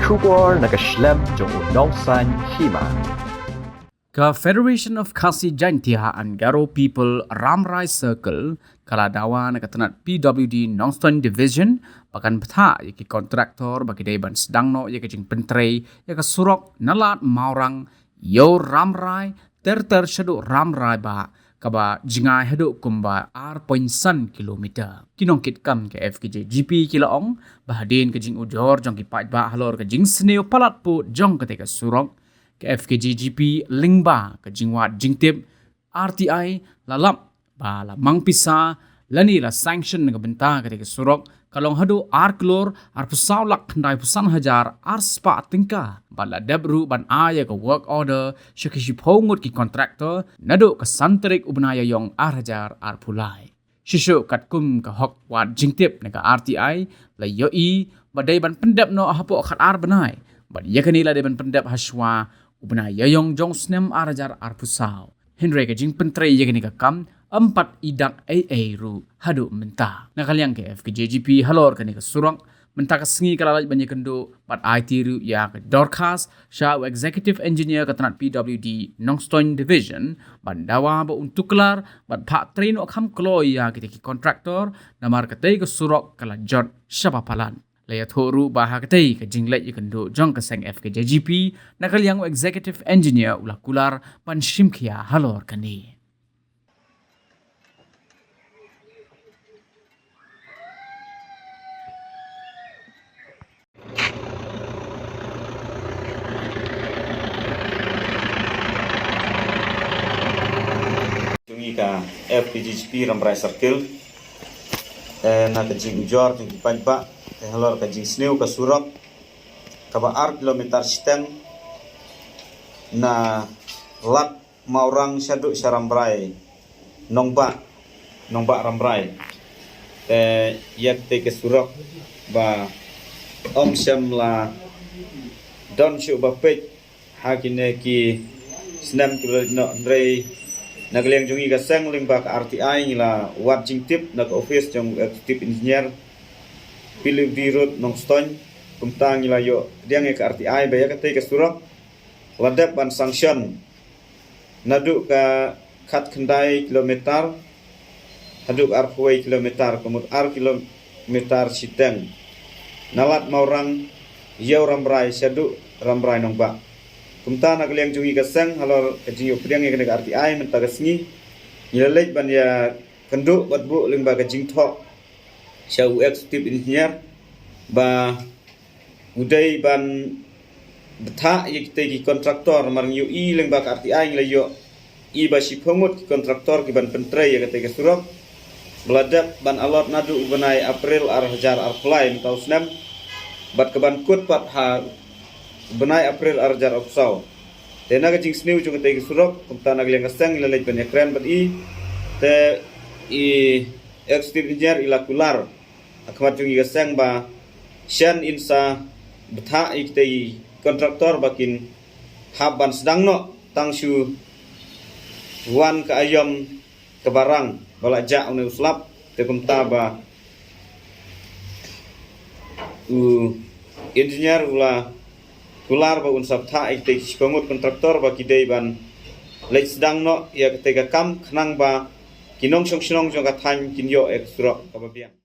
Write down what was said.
Shubor nakaslem jong unongsan hima. Ka Federation of Khasi Jaintia and Garo People Ramrai Circle kaladawa nakatanat PWD Nongstoin Division pakan betha yaki kontraktor bagi deban sedangno yaki jing pentrei yaka surok nalat maurang yo Ramrai ter syadu Ramrai ba kaba jingai hadu kumba R.san kilometer kinongkit kam ke FKJ GP kilaong bahadin ke jing ujor jong ki pait ba halor ke jing sneo palat pu jong ketika surok ke FKGGP Lingba ke jingwat jingtip RTI lalap ba la mangpisa lani la sanction nga benta ketika surok kalong hadu arklor pusau lak khandai pusan hajar spa tingka bala debru ban aya ke work order syakishi pongut ki kontraktor nadu ke santrik ubnaya yong hajar pulai shishu katkum ke hok wat jingtip nga RTI la yoi badai ban pendap no hapo khat benai bad yakani la deban pendap haswa ubna yayong jong snem arajar pusau Henry ke jing pentrei yakani ka kam 4 idak AA ru hadu menta nakaliang ke FKJGP halor kani ka surang menta ka sengi kalalaj banye kendo bat IT ru ya ke Dorcas sha executive engineer ka tanat PWD Nongstoin Division bandawa ba untuk kelar bat pak train ok ham kloy ya ke kontraktor namar ka tei ka surok kala jot shabapalan Laya thoru baha katay ka jinglet yakando jong kaseng FKJGP nakaliang executive engineer ulah kular pan shimkia halor kani. Tungi ka FKJGP Ramrai Circle na ka jing ujor tungi panjba halor ka jing sneu ka surok ka ba kilometer stem na lat maurang syadu Ramrai nongba Ramrai yak te ka surok ba syam la don shu ba pej hakine ki snem no rei nagliang jungi ka sang limba ka RTI la wat jing tip na ka office jong tip engineer pilih virut Nongstoin kumtang ila yo diang ke RTI baya kate ke surok ladap ban sanction nadu ka khat khandai kilometer haduk arpuai kilometer kemut kilometer siteng nalat maurang yau Ramrai syadu Ramrai nongba kumta nagliang jungi kasang halor kajing diang ke RTI menta kasngi yelej ban ya kenduk bat bu limba kajing thok Syau executive engineer ba udai ban betha yikte ki kontraktor marang yu I lengba RTI nglayo I ba si phongut ki kontraktor ki ban pentrei ya kate ke surok beladap ban alot nadu ubanai April hajar pulai tau snam bat ke ban kut pat ha benai April hajar pusau tena ke jing sneu jung kate ke surok kumta nagliang kasang ilalej ban ekran bat I te I executive engineer ila kular akmat jungi gasang ba syan insa betha ikte kontraktor bakin haban sedang no tangshu wan ka ayam ke barang bala ja une uslap te kumta ba engineer ula kular ba unsa betha ikte sikongut kontraktor baki dei ban lej sedang no ya ketika kam khnang ba kinong song jong ka thaim kinyo ekstra ka ba